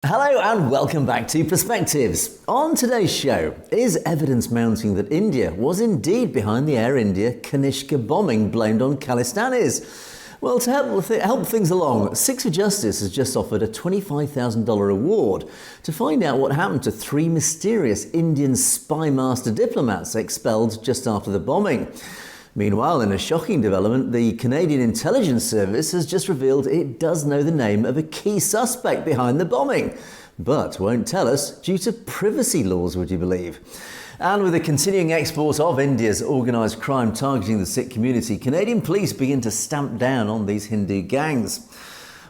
Hello and welcome back to Perspectives. On today's show, is evidence mounting that India was indeed behind the Air India Kanishka bombing blamed on Khalistanis? Well, to help things along, Sikh for Justice has just offered a $25,000 reward to find out what happened to three mysterious Indian spy master diplomats expelled just after the bombing. Meanwhile, in a shocking development, the Canadian Intelligence Service has just revealed it does know the name of a key suspect behind the bombing, but won't tell us due to privacy laws, would you believe? And with the continuing export of India's organised crime targeting the Sikh community, Canadian police begin to stamp down on these Hindu gangs.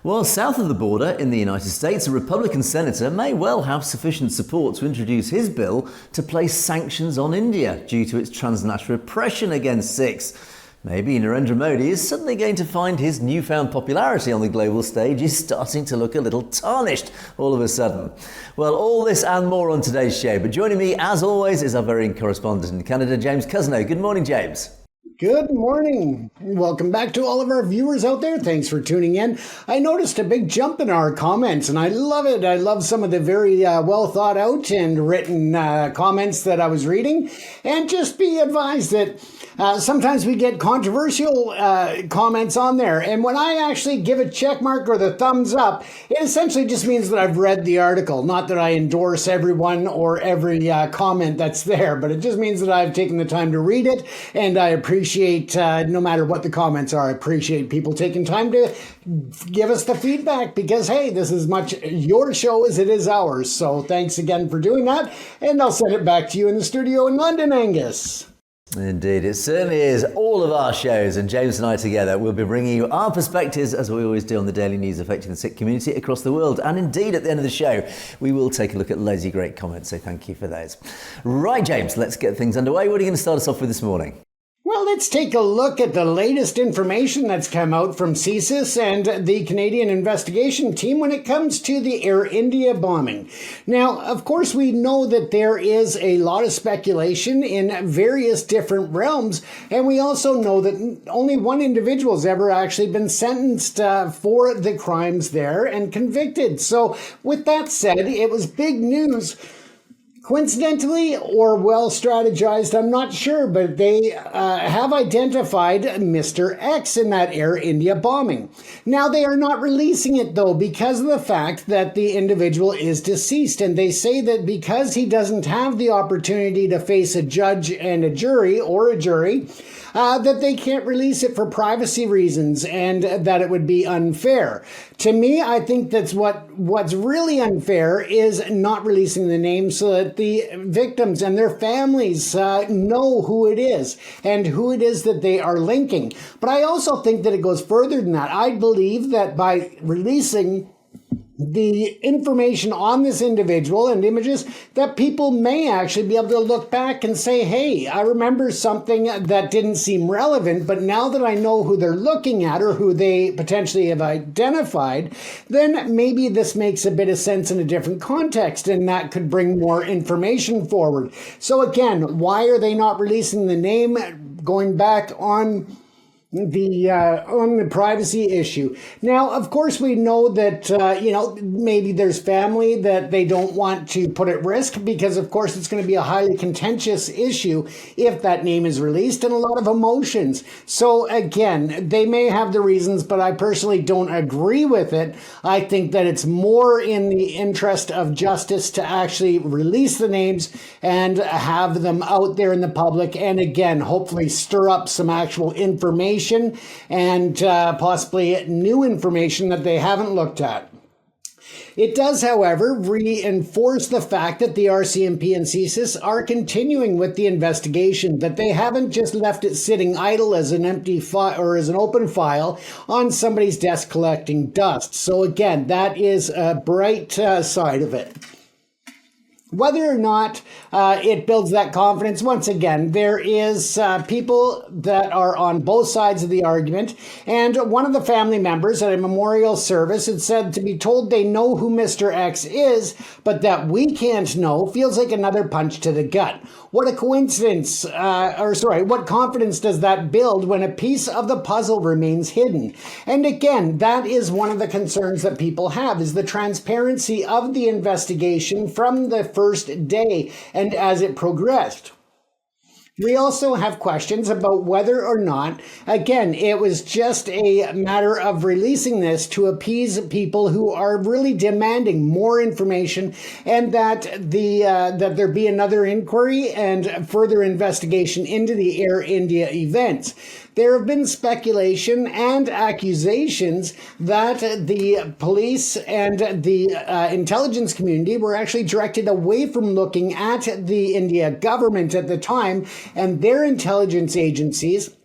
While south of the border in the United States, a Republican senator may well have sufficient support to introduce his bill to place sanctions on India due to its transnational repression against Sikhs. Maybe Narendra Modi is suddenly going to find his newfound popularity on the global stage is starting to look a little tarnished all of a sudden. Well, all this and more on today's show. But joining me, as always, is our very correspondent in Canada, James Cousineau. Good morning, James. Good morning. Welcome back to all of our viewers out there. Thanks for tuning in. I noticed a big jump in our comments, and I love it. I love some of the very well thought out and written comments that I was reading. And just be advised that sometimes we get controversial comments on there. And when I actually give a check mark or the thumbs up, it essentially just means that I've read the article. Not that I endorse everyone or every comment that's there, but it just means that I've taken the time to read it, and I appreciate no matter what the comments are, I appreciate people taking time to give us the feedback because, hey, this is much your show as it is ours. So thanks again for doing that. And I'll send it back to you in the studio in London, Angus. Indeed, it certainly is all of our shows, and James and I together will be bringing you our perspectives as we always do on the daily news affecting the Sikh community across the world. And indeed, at the end of the show, we will take a look at loads of great comments, so thank you for those. Right, James, let's get things underway. What are you going to start us off with this morning? Well, let's take a look at the latest information that's come out from CSIS and the Canadian investigation team when it comes to the Air India bombing. Now, of course, we know that there is a lot of speculation in various different realms, and we also know that only one individual has ever actually been sentenced for the crimes there and convicted. So, with that said, it was big news. Coincidentally or well strategized, I'm not sure, but they have identified Mr. X in that Air India bombing. Now, they are not releasing it, though, because of the fact that the individual is deceased. And they say that because he doesn't have the opportunity to face a judge and a jury, that they can't release it for privacy reasons and that it would be unfair. To me, I think that's what's really unfair is not releasing the name so that the victims and their families know who it is and who it is that they are linking. But I also think that it goes further than that. I believe that by releasing the information on this individual and images, that people may actually be able to look back and say, hey, I remember something that didn't seem relevant, but now that I know who they're looking at or who they potentially have identified, then maybe this makes a bit of sense in a different context, and that could bring more information forward. So again, why are they not releasing the name? Going back on the privacy issue. Now, of course, we know that, maybe there's family that they don't want to put at risk because, of course, it's going to be a highly contentious issue if that name is released and a lot of emotions. So, again, they may have the reasons, but I personally don't agree with it. I think that it's more in the interest of justice to actually release the names and have them out there in the public and, again, hopefully stir up some actual information and possibly new information that they haven't looked at. It does, however, reinforce the fact that the RCMP and CSIS are continuing with the investigation, that they haven't just left it sitting idle as an empty file or as an open file on somebody's desk collecting dust. So again, that is a bright side of it. Whether or not it builds that confidence, once again, there is people that are on both sides of the argument. And one of the family members at a memorial service had said to be told they know who Mr. X is, but that we can't know feels like another punch to the gut. What a coincidence, what confidence does that build when a piece of the puzzle remains hidden? And again, that is one of the concerns that people have, is the transparency of the investigation from the first day and as it progressed. We also have questions about whether or not, again, it was just a matter of releasing this to appease people who are really demanding more information, and that that there be another inquiry and further investigation into the Air India events. There have been speculation and accusations that the police and the intelligence community were actually directed away from looking at the India government at the time and their intelligence agencies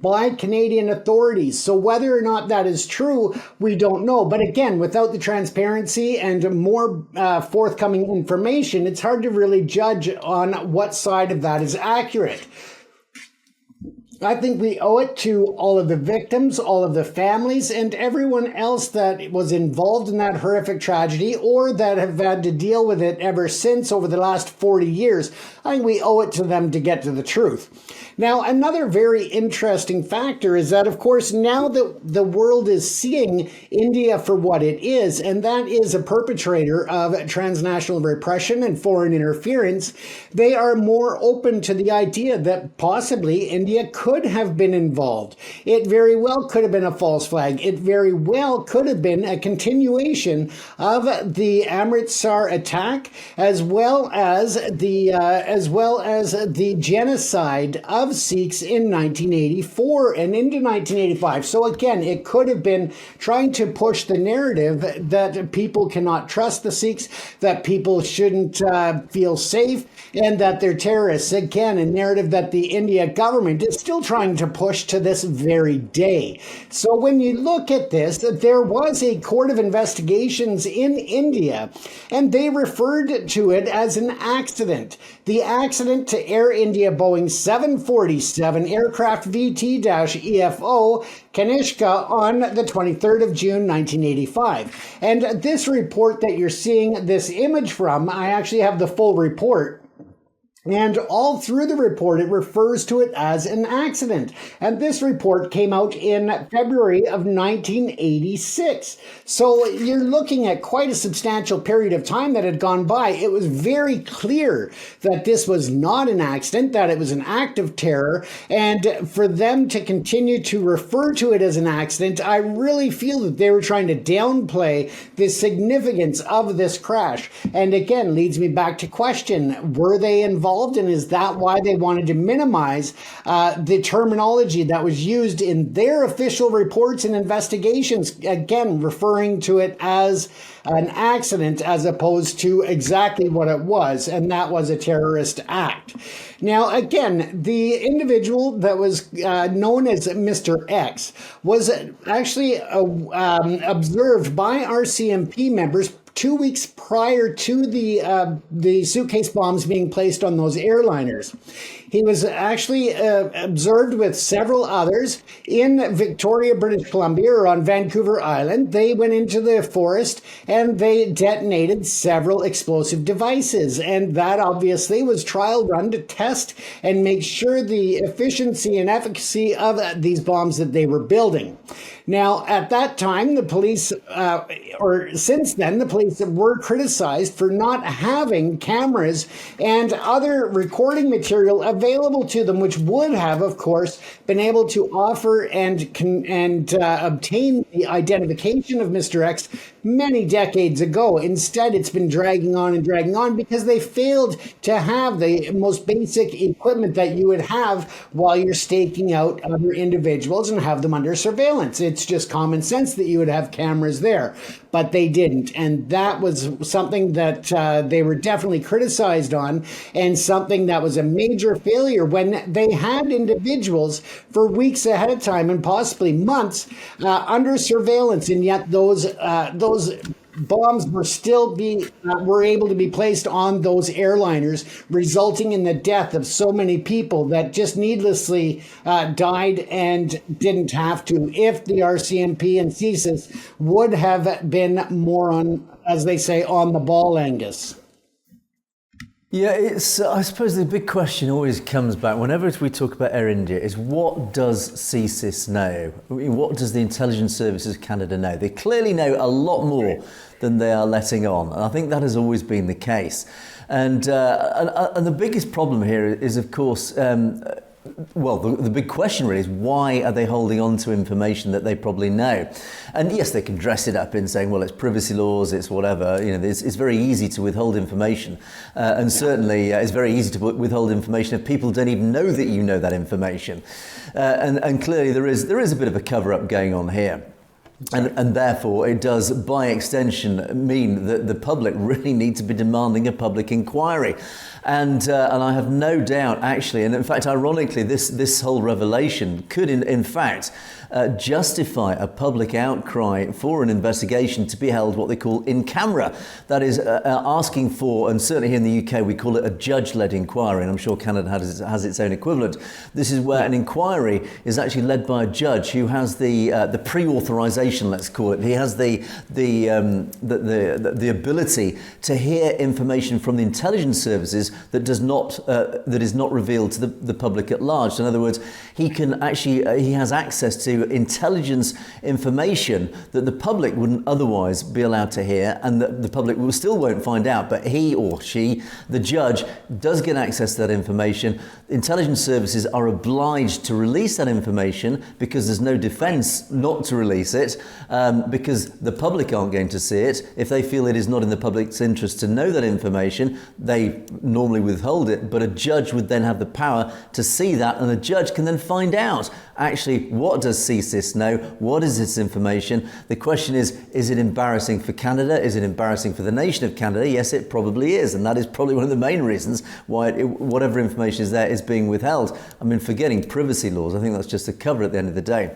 by Canadian authorities. So whether or not that is true, we don't know. But again, without the transparency and more forthcoming information, it's hard to really judge on what side of that is accurate. I think we owe it to all of the victims, all of the families, and everyone else that was involved in that horrific tragedy or that have had to deal with it ever since over the last 40 years. I think we owe it to them to get to the truth. Now, another very interesting factor is that, of course, now that the world is seeing India for what it is, and that is a perpetrator of transnational repression and foreign interference, they are more open to the idea that possibly India could have been involved. It very well could have been a false flag. It very well could have been a continuation of the Amritsar attack, as well as the genocide of Sikhs in 1984 and into 1985. So again, it could have been trying to push the narrative that people cannot trust the Sikhs, that people shouldn't feel safe, and that they're terrorists. Again, a narrative that the India government is still trying to push to this very day. So when you look at this, there was a court of investigations in India, and they referred to it as an accident. The accident to Air India Boeing 747 aircraft VT-EFO Kanishka on the 23rd of June, 1985. And this report that you're seeing this image from, I actually have the full report. And all through the report, it refers to it as an accident. And this report came out in February of 1986. So you're looking at quite a substantial period of time that had gone by. It was very clear that this was not an accident, that it was an act of terror. And for them to continue to refer to it as an accident, I really feel that they were trying to downplay the significance of this crash. And again, leads me back to question, were they involved? And is that why they wanted to minimize the terminology that was used in their official reports and investigations, again, referring to it as an accident as opposed to exactly what it was, and that was a terrorist act. Now, again, the individual that was known as Mr. X was actually observed by our CMP members 2 weeks prior to the suitcase bombs being placed on those airliners. He was actually observed with several others in Victoria, British Columbia, or on Vancouver Island. They went into the forest and they detonated several explosive devices. And that obviously was trial run to test and make sure the efficiency and efficacy of these bombs that they were building. Now, at that time, the police, or since then, the police were criticized for not having cameras and other recording material available to them, which would have, of course, been able to offer and obtain the identification of Mr. X many decades ago. Instead, it's been dragging on because they failed to have the most basic equipment that you would have while you're staking out other individuals and have them under surveillance. It's just common sense that you would have cameras there, but they didn't. And that was something that they were definitely criticized on, and something that was a major failure when they had individuals for weeks ahead of time and possibly months under surveillance, and yet those bombs were able to be placed on those airliners, resulting in the death of so many people that just needlessly died and didn't have to, if the RCMP and CSIS would have been more on, as they say, on the ball, Angus. Yeah, I suppose the big question always comes back whenever we talk about Air India is, what does CSIS know? What does the Intelligence Services of Canada know? They clearly know a lot more than they are letting on. And I think that has always been the case. And the biggest problem here is, of course, the big question really is, why are they holding on to information that they probably know? And yes, they can dress it up in saying, well, it's privacy laws, it's whatever. It's very easy to withhold information. And certainly it's very easy to withhold information if people don't even know that you know that information. And clearly there is a bit of a cover-up going on here. And therefore, it does, by extension, mean that the public really need to be demanding a public inquiry. And I have no doubt, actually, and in fact, ironically, this whole revelation could, in fact, justify a public outcry for an investigation to be held what they call in camera. That is asking for, and certainly here in the UK we call it a judge-led inquiry, and I'm sure Canada has its own equivalent. This is where an inquiry is actually led by a judge who has the pre-authorization, let's call it. He has the ability to hear information from the intelligence services that is not revealed to the public at large. So in other words, he has access to intelligence information that the public wouldn't otherwise be allowed to hear, and that the public still won't find out, but he or she, the judge, does get access to that information. Intelligence services are obliged to release that information because there's no defense not to release it, because the public aren't going to see it. If they feel it is not in the public's interest to know that information, they normally withhold it, but a judge would then have the power to see that, and the judge can then find out actually what does CSIS know, what is this information. The question is it embarrassing for Canada? Is it embarrassing for the nation of Canada? Yes, it probably is, and that is probably one of the main reasons why whatever information is there is being withheld. I mean, forgetting privacy laws, I think that's just a cover at the end of the day.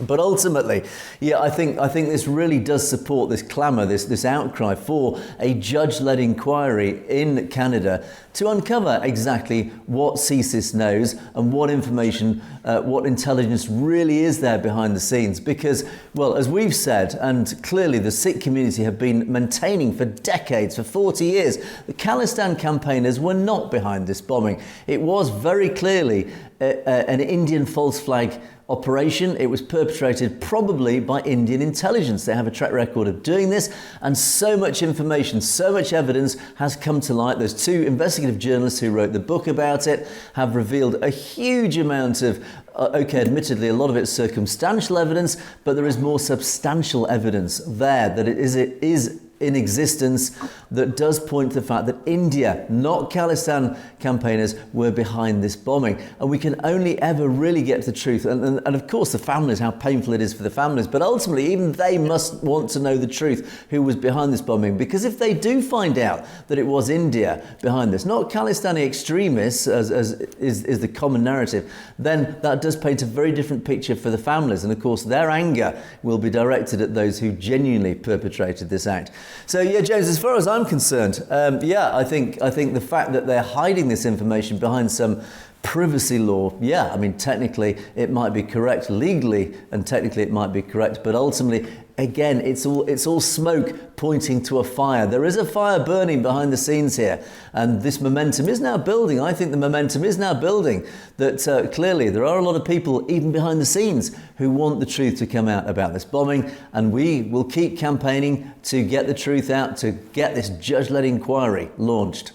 But ultimately, yeah, I think this really does support this clamour, this outcry for a judge-led inquiry in Canada to uncover exactly what CSIS knows and what information, what intelligence really is there behind the scenes. Because, well, as we've said, and clearly the Sikh community have been maintaining for decades, for 40 years, the Khalistan campaigners were not behind this bombing. It was very clearly an Indian false flag operation. It was perpetrated probably by Indian intelligence. They have a track record of doing this, and so much information, so much evidence has come to light. Those two investigative journalists who wrote the book about it have revealed a huge amount of admittedly a lot of it's circumstantial evidence, but there is more substantial evidence there that it is in existence that does point to the fact that India, not Khalistan campaigners, were behind this bombing. And we can only ever really get to the truth. And of course the families, how painful it is for the families, but ultimately even they must want to know the truth, who was behind this bombing. Because if they do find out that it was India behind this, not Khalistani extremists, as is the common narrative, then that does paint a very different picture for the families. And of course their anger will be directed at those who genuinely perpetrated this act. So yeah, James, as far as I'm concerned, I think the fact that they're hiding this information behind some privacy law, yeah, I mean, technically it might be correct, legally and technically it might be correct, but ultimately, again, it's all smoke pointing to a fire. There is a fire burning behind the scenes here, and this momentum is now building. I think the momentum is now building that clearly there are a lot of people, even behind the scenes, who want the truth to come out about this bombing, and we will keep campaigning to get the truth out, to get this judge-led inquiry launched.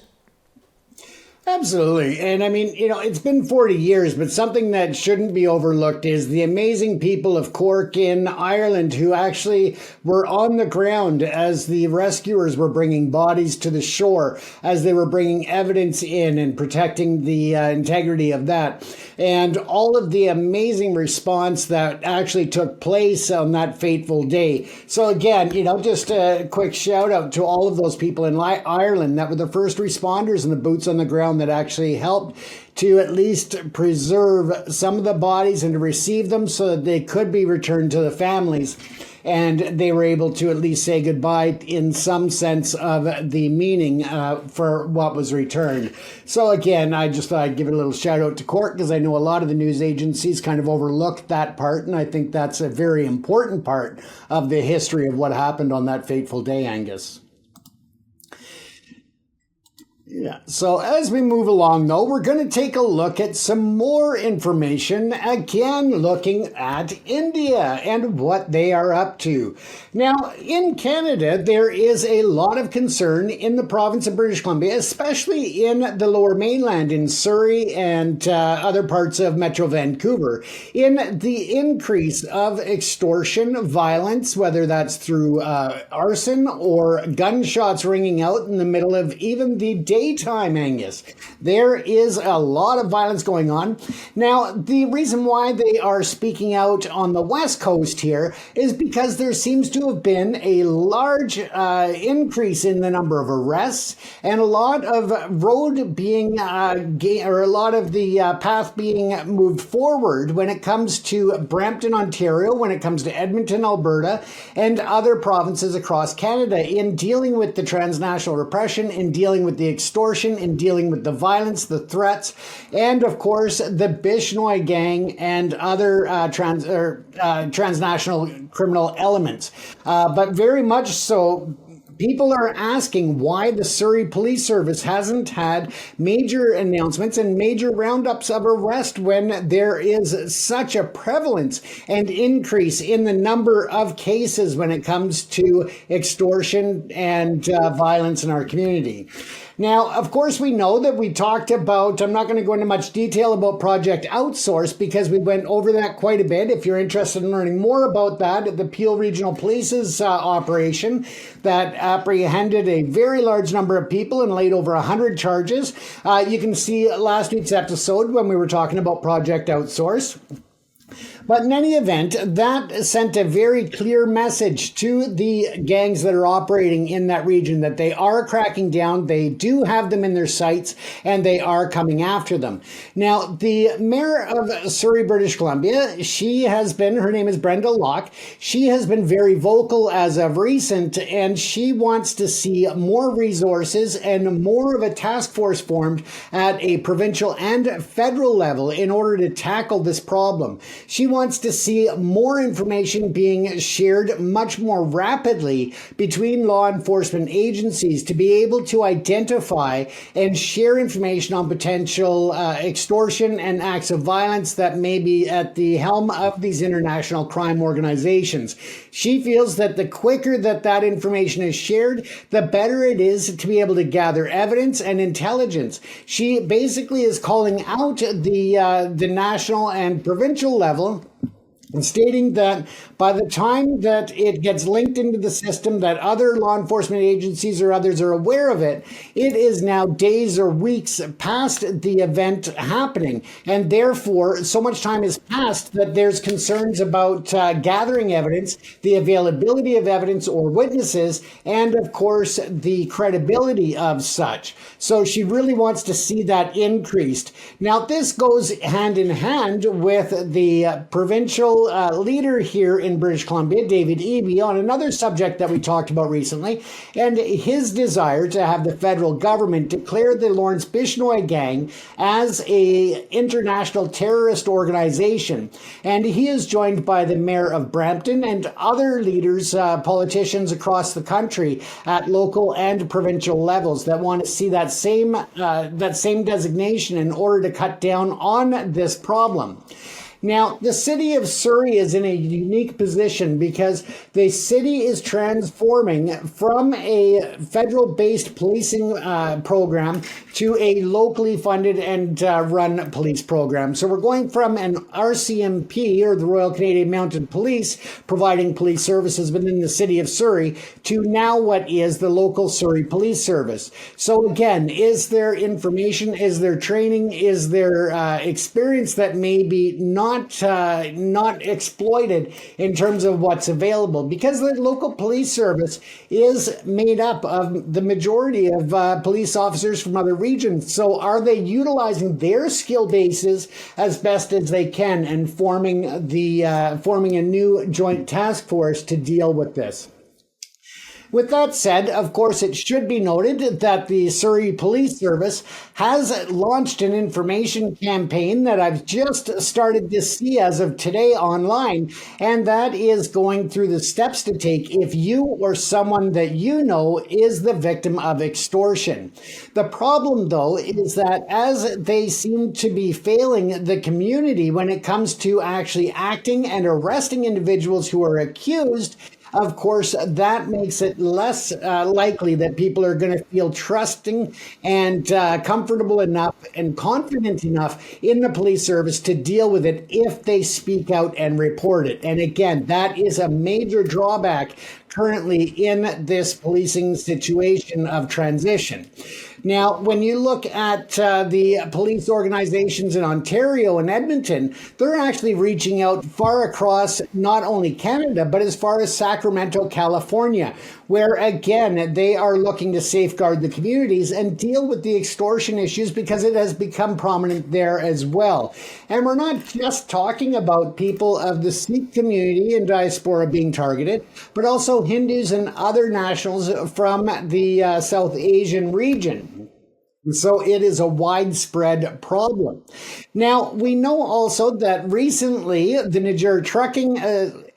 Absolutely. And I mean, it's been 40 years, but something that shouldn't be overlooked is the amazing people of Cork in Ireland who actually were on the ground as the rescuers were bringing bodies to the shore, as they were bringing evidence in and protecting the integrity of that. And all of the amazing response that actually took place on that fateful day. So again, just a quick shout out to all of those people in Ireland that were the first responders and the boots on the ground that actually helped to at least preserve some of the bodies and to receive them so that they could be returned to the families. and they were able to at least say goodbye in some sense of the meaning for what was returned. So again, I just thought I'd give it a little shout out to court, because I know a lot of the news agencies kind of overlooked that part, and I think that's a very important part of the history of what happened on that fateful day, Angus. Yeah. So as we move along, though, we're going to take a look at some more information, again looking at India and what they are up to. Now, in Canada, there is a lot of concern in the province of British Columbia, especially in the Lower Mainland, in Surrey and other parts of Metro Vancouver, in the increase of extortion, violence, whether that's through arson or gunshots ringing out in the middle of even the daytime, Angus. There is a lot of violence going on. Now, the reason why they are speaking out on the West Coast here is because there seems to have been a large increase in the number of arrests and a lot of road being, or a lot of the path being moved forward when it comes to Brampton, Ontario, when it comes to Edmonton, Alberta, and other provinces across Canada in dealing with the transnational repression, in dealing with the extortion, in dealing with the violence, the threats, and of course the Bishnoi gang and other transnational criminal elements. But very much so, people are asking why the Surrey Police Service hasn't had major announcements and major roundups of arrest when there is such a prevalence and increase in the number of cases when it comes to extortion and violence in our community. Now, of course, we know that we talked about, I'm not going to go into much detail about Project Outsource because we went over that quite a bit. If you're interested in learning more about that, the Peel Regional Police's operation that apprehended a very large number of people and laid over 100 charges. You can see last week's episode when we were talking about Project Outsource. But in any event, that sent a very clear message to the gangs that are operating in that region that they are cracking down, they do have them in their sights, and they are coming after them. Now, the mayor of Surrey, British Columbia, her name is Brenda Locke, she has been very vocal as of recent, and she wants to see more resources and more of a task force formed at a provincial and federal level in order to tackle this problem. She wants to see more information being shared much more rapidly between law enforcement agencies to be able to identify and share information on potential extortion and acts of violence that may be at the helm of these international crime organizations. She feels that the quicker that information is shared, the better it is to be able to gather evidence and intelligence. She basically is calling out the national and provincial level, and stating that by the time that it gets linked into the system, that other law enforcement agencies or others are aware of it, it is now days or weeks past the event happening. And therefore, so much time has passed that there's concerns about gathering evidence, the availability of evidence or witnesses, and of course, the credibility of such. So she really wants to see that increased. Now, this goes hand in hand with the provincial leader here in British Columbia, David Eby, on another subject that we talked about recently, and his desire to have the federal government declare the Lawrence Bishnoi gang as a international terrorist organization. And he is joined by the mayor of Brampton and other leaders, politicians across the country at local and provincial levels that want to see that same designation in order to cut down on this problem. Now, the city of Surrey is in a unique position because the city is transforming from a federal-based policing program to a locally funded and run police program. So we're going from an RCMP, or the Royal Canadian Mounted Police, providing police services within the city of Surrey, to now what is the local Surrey Police Service. So again, is there information, is there training, is there experience that maybe not not exploited in terms of what's available, because the local police service is made up of the majority of police officers from other regions. So are they utilizing their skill bases as best as they can and forming a new joint task force to deal with this? With that said, of course, it should be noted that the Surrey Police Service has launched an information campaign that I've just started to see as of today online, and that is going through the steps to take if you or someone that you know is the victim of extortion. The problem, though, is that as they seem to be failing the community when it comes to actually acting and arresting individuals who are accused, of course, that makes it less likely that people are going to feel trusting and comfortable enough and confident enough in the police service to deal with it if they speak out and report it. And again, that is a major drawback currently in this policing situation of transition. Now, when you look at the police organizations in Ontario and Edmonton, they're actually reaching out far across not only Canada, but as far as Sacramento, California, where again, they are looking to safeguard the communities and deal with the extortion issues because it has become prominent there as well. And we're not just talking about people of the Sikh community and diaspora being targeted, but also Hindus and other nationals from the South Asian region. So it is a widespread problem. Now, we know also that recently the Niger Trucking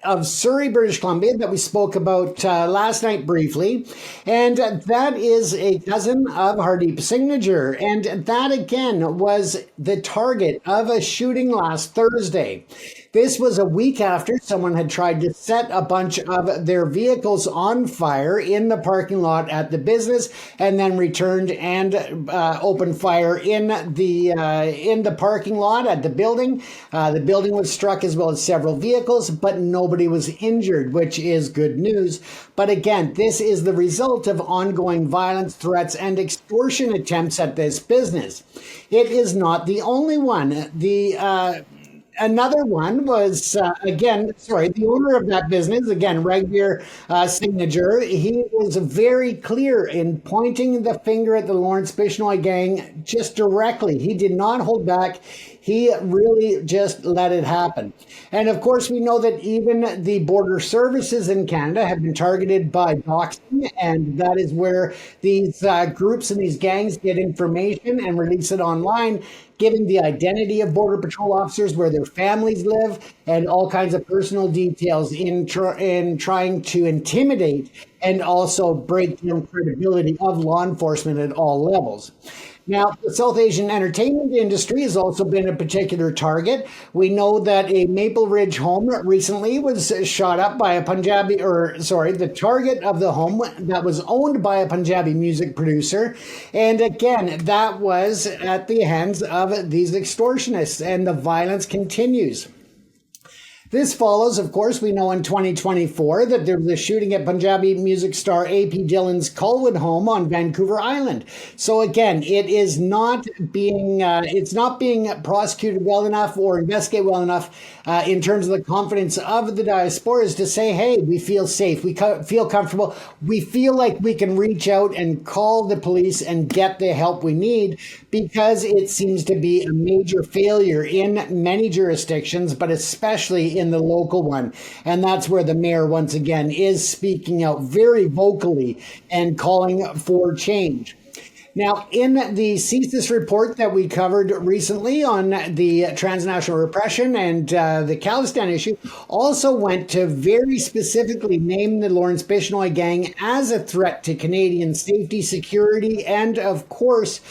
of Surrey, British Columbia, that we spoke about last night briefly, and that is a cousin of Hardeep Singh Niger, and that again was the target of a shooting last Thursday. This was a week after someone had tried to set a bunch of their vehicles on fire in the parking lot at the business, and then returned and opened fire in the parking lot at the building. The building was struck as well as several vehicles, but nobody was injured, which is good news. But again, this is the result of ongoing violence, threats, and extortion attempts at this business. It is not the only one. Another one was, the owner of that business, again, Raghbir Singh Niger, he was very clear in pointing the finger at the Lawrence Bishnoi gang just directly. He did not hold back. He really just let it happen. And of course, we know that even the border services in Canada have been targeted by doxing, and that is where these groups and these gangs get information and release it online, giving the identity of Border Patrol officers, where their families live, and all kinds of personal details in trying to intimidate and also break down credibility of law enforcement at all levels. Now, the South Asian entertainment industry has also been a particular target. We know that a Maple Ridge home recently was shot up by the target of the home that was owned by a Punjabi music producer. And again, that was at the hands of these extortionists, and the violence continues. This follows, of course, we know in 2024 that there was a shooting at Punjabi music star A.P. Dillon's Colwood home on Vancouver Island. So again, it is not being prosecuted well enough or investigated well enough in terms of the confidence of the diasporas to say, hey, we feel safe, we feel comfortable, we feel like we can reach out and call the police and get the help we need, because it seems to be a major failure in many jurisdictions, but especially in the local one. And that's where the mayor, once again, is speaking out very vocally and calling for change. Now, in the CSIS report that we covered recently on the transnational repression and the Khalistan issue, also went to very specifically name the Lawrence Bishnoi gang as a threat to Canadian safety, security, and of course,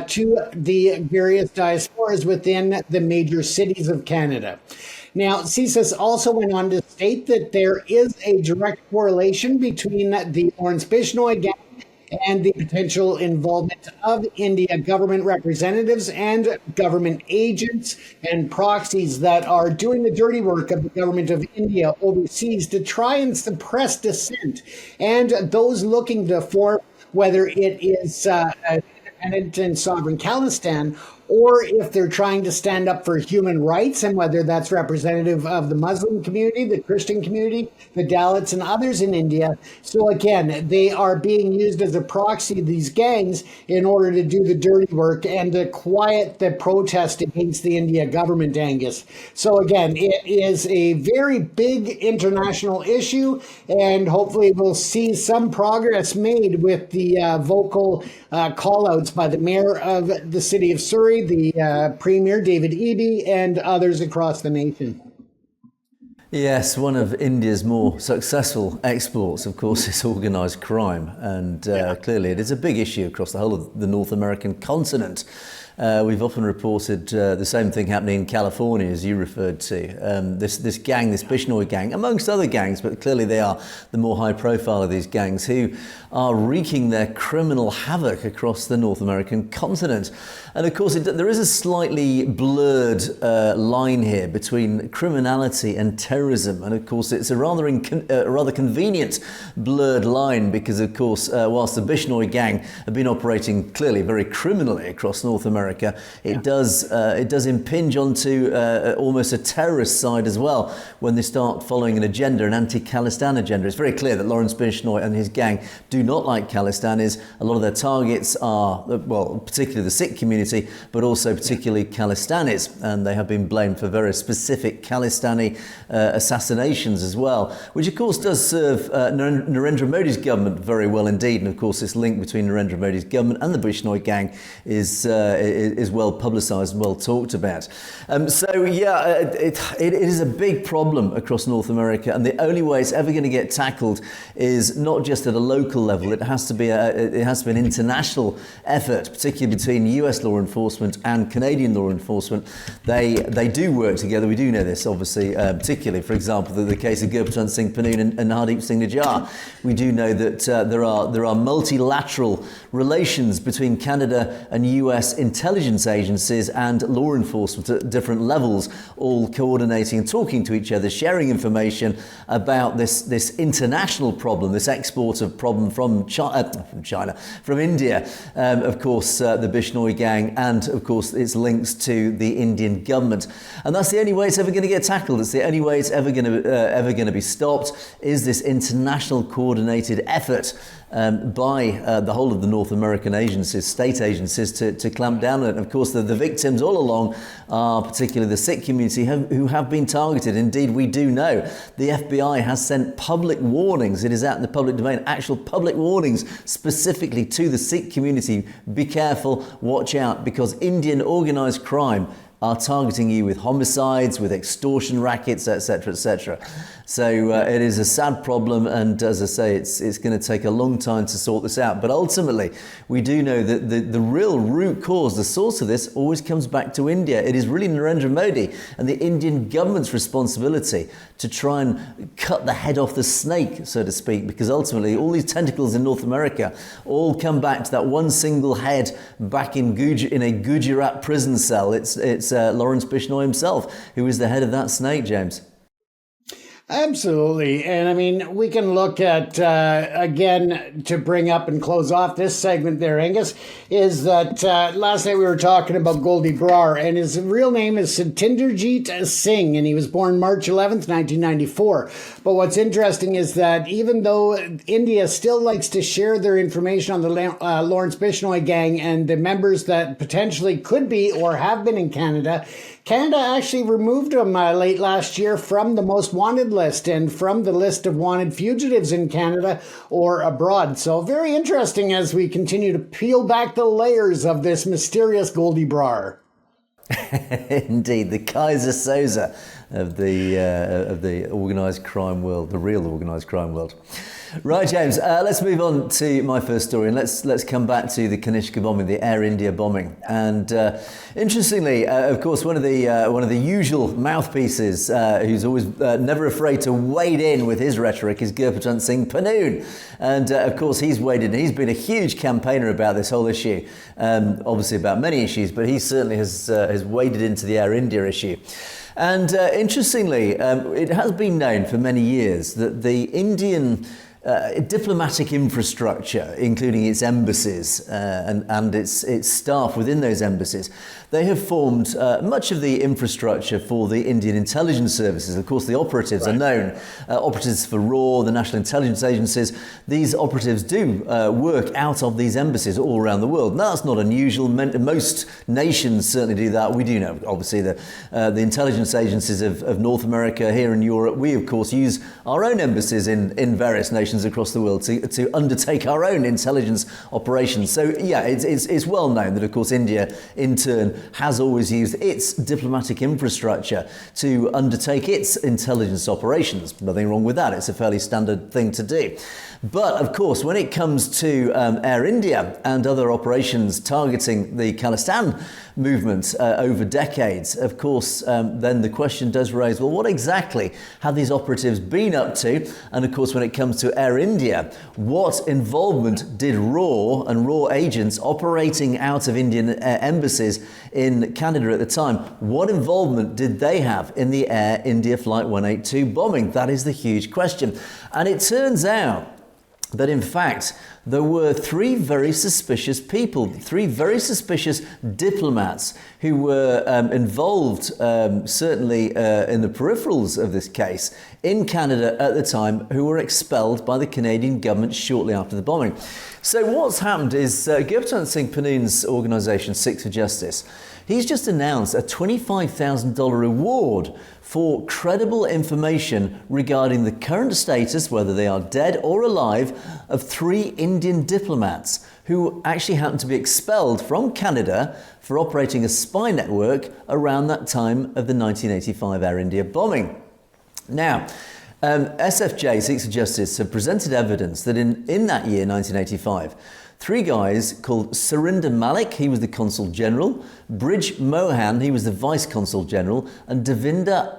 to the various diasporas within the major cities of Canada. Now, CSIS also went on to state that there is a direct correlation between the Lawrence Bishnoi gang and the potential involvement of India government representatives and government agents and proxies that are doing the dirty work of the government of India overseas to try and suppress dissent, and those looking to form, whether it is an independent and sovereign Khalistan or if they're trying to stand up for human rights, and whether that's representative of the Muslim community, the Christian community, the Dalits, and others in India. So again, they are being used as a proxy, these gangs, in order to do the dirty work and to quiet the protest against the India government, Angus. So again, it is a very big international issue, and hopefully we'll see some progress made with the vocal call-outs by the mayor of the city of Surrey, the Premier David Eby, and others across the nation. Yes, one of India's more successful exports, of course, is organised crime. And clearly it is a big issue across the whole of the North American continent. We've often reported the same thing happening in California, as you referred to. This gang, this Bishnoi gang, amongst other gangs, but clearly they are the more high profile of these gangs, who are wreaking their criminal havoc across the North American continent. And of course, there is a slightly blurred line here between criminality and terrorism. And of course, it's a rather convenient blurred line because, of course, whilst the Bishnoi gang have been operating clearly very criminally across North America, it does impinge onto almost a terrorist side as well when they start following an agenda, an anti-Khalistan agenda. It's very clear that Lawrence Bishnoi and his gang do not like Khalistanis. A lot of their targets are, well, particularly the Sikh community, but also particularly Khalistanis, and they have been blamed for very specific Khalistani assassinations as well, which of course does serve Narendra Modi's government very well indeed. And of course, this link between Narendra Modi's government and the Bishnoi gang is well publicised and well talked about. It is a big problem across North America, and the only way it's ever going to get tackled is not just at a local level. It has to be an international effort, particularly between US law enforcement and Canadian law enforcement. They do work together. We do know this, obviously, particularly, for example, the case of Gurpatan Singh Pannoon and Hardeep Singh Nijjar. We do know that there are multilateral relations between Canada and US intelligence agencies and law enforcement at different levels, all coordinating and talking to each other, sharing information about this international problem, this export of problem from India, of course, the Bishnoi gang, and of course its links to the Indian government. And that's the only way it's ever going to get tackled. It's the only way it's ever going to be stopped, is this international coordinated effort by the whole of the North American agencies, state agencies, to clamp down on it. And of course, the victims all along are particularly the Sikh community who have been targeted. Indeed, we do know the FBI has sent public warnings. It is out in the public domain, actual public warnings specifically to the Sikh community. Be careful, watch out, because Indian organised crime are targeting you with homicides, with extortion rackets, etc., etc. So it is a sad problem, and as I say, it's going to take a long time to sort this out. But ultimately, we do know that the real root cause, the source of this, always comes back to India. It is really Narendra Modi and the Indian government's responsibility to try and cut the head off the snake, so to speak, because ultimately all these tentacles in North America all come back to that one single head back in a Gujarat prison cell. It's Lawrence Bishnoi himself who is the head of that snake, James. Absolutely. And I mean, we can look at, again, to bring up and close off this segment there, Angus, is that last night we were talking about Goldie Brar, and his real name is Satinderjeet Singh, and he was born March 11th, 1994. But what's interesting is that even though India still likes to share their information on the Lawrence Bishnoi gang and the members that potentially could be or have been in Canada, Canada actually removed him late last year from the most wanted list and from the list of wanted fugitives in Canada or abroad. So very interesting as we continue to peel back the layers of this mysterious Goldie Brar. Indeed, the Kaiser Soze of the organised crime world, the real organised crime world. Right, James, let's move on to my first story, and let's come back to the Kanishka bombing, the Air India bombing. And interestingly, of course, one of the usual mouthpieces who's always never afraid to wade in with his rhetoric is Gurpatan Singh Pannoon. And of course, he's waded in. He's been a huge campaigner about this whole issue, obviously about many issues, but he certainly has waded into the Air India issue. And interestingly, it has been known for many years that the Indian diplomatic infrastructure, including its embassies and its staff within those embassies. They have formed much of the infrastructure for the Indian intelligence services. Of course, the operatives are known. Operatives for RAW, the National Intelligence Agencies. These operatives do work out of these embassies all around the world. Now, that's not unusual. Most nations certainly do that. We do know, obviously, the intelligence agencies of North America, here in Europe. We, of course, use our own embassies in various nations across the world to undertake our own intelligence operations. So, yeah, it's well known that, of course, India, in turn, has always used its diplomatic infrastructure to undertake its intelligence operations. Nothing wrong with that. It's a fairly standard thing to do. But, of course, when it comes to Air India and other operations targeting the Khalistan movement over decades, of course, then the question does raise, well, what exactly have these operatives been up to? And, of course, when it comes to Air India, what involvement did RAW and RAW agents operating out of Indian embassies in Canada at the time, what involvement did they have in the Air India Flight 182 bombing? That is the huge question. And it turns out that, in fact, there were three very suspicious people, three very suspicious diplomats who were involved, certainly in the peripherals of this case, in Canada at the time, who were expelled by the Canadian government shortly after the bombing. So what's happened is Gurpratap Singh Panoon's organisation, Sikh for Justice, he's just announced a $25,000 reward for credible information regarding the current status, whether they are dead or alive, of three Indian diplomats who actually happened to be expelled from Canada for operating a spy network around that time of the 1985 Air India bombing. Now, SFJ, Sikh for Justice, have presented evidence that in that year, 1985, three guys called Surinder Malik, he was the Consul General, Brij Mohan, he was the Vice Consul General, and Devinder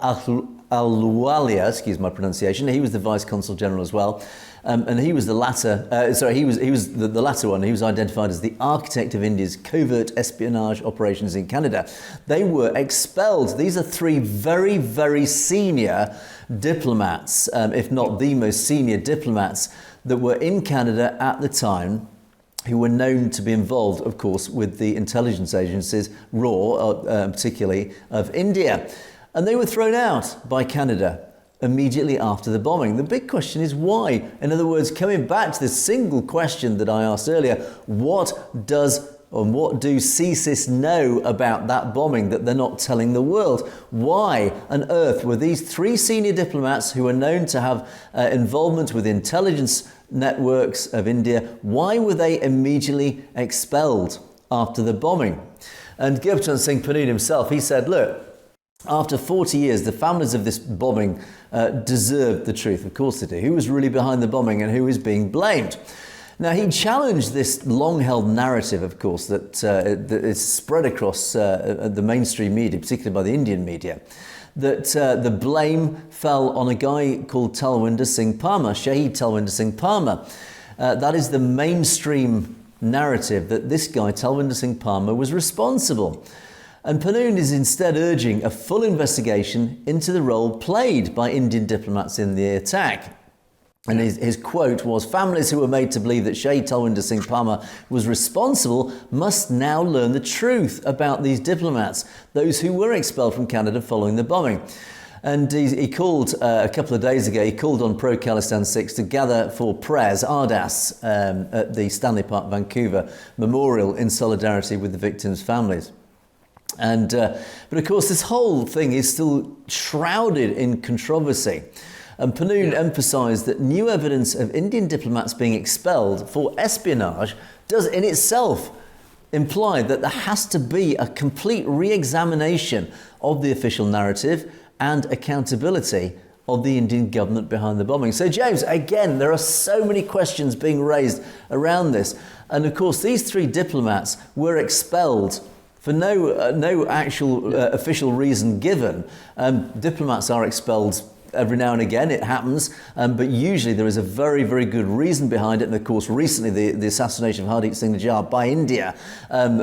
Ahluwalia, excuse my pronunciation, he was the Vice Consul General as well. And he was the latter, he was the latter one. He was identified as the architect of India's covert espionage operations in Canada. They were expelled. These are three very, very senior diplomats, if not the most senior diplomats that were in Canada at the time, who were known to be involved, of course, with the intelligence agencies, RAW, particularly of India. And they were thrown out by Canada immediately after the bombing. The big question is why? In other words, coming back to this single question that I asked earlier, what do CSIS know about that bombing that they're not telling the world? Why on earth were these three senior diplomats who are known to have involvement with intelligence networks of India, why were they immediately expelled after the bombing? And Gurpratap Singh Panoon himself, he said, look, after 40 years, the families of this bombing deserved the truth. Of course they do. Who was really behind the bombing and who is being blamed? Now, he challenged this long-held narrative, of course, that is spread across the mainstream media, particularly by the Indian media, that the blame fell on a guy called Talwinder Singh Parmar, Shahid Talwinder Singh Parmar. That is the mainstream narrative, that this guy, Talwinder Singh Parmar, was responsible. And Panoon is instead urging a full investigation into the role played by Indian diplomats in the attack. And his quote was, families who were made to believe that Shahid Talwinder Singh Parmar was responsible must now learn the truth about these diplomats, those who were expelled from Canada following the bombing. And he called, a couple of days ago, he called on pro-Khalistan Sikhs to gather for prayers, Ardas, at the Stanley Park, Vancouver Memorial in solidarity with the victims' families. And but of course, this whole thing is still shrouded in controversy. And Panoon emphasised that new evidence of Indian diplomats being expelled for espionage does in itself imply that there has to be a complete re-examination of the official narrative and accountability of the Indian government behind the bombing. So, James, again, there are so many questions being raised around this. And of course, these three diplomats were expelled for no actual official reason given. Diplomats are expelled every now and again, it happens, but usually there is a very, very good reason behind it. And of course, recently the assassination of Hardeep Singh Nijjar by India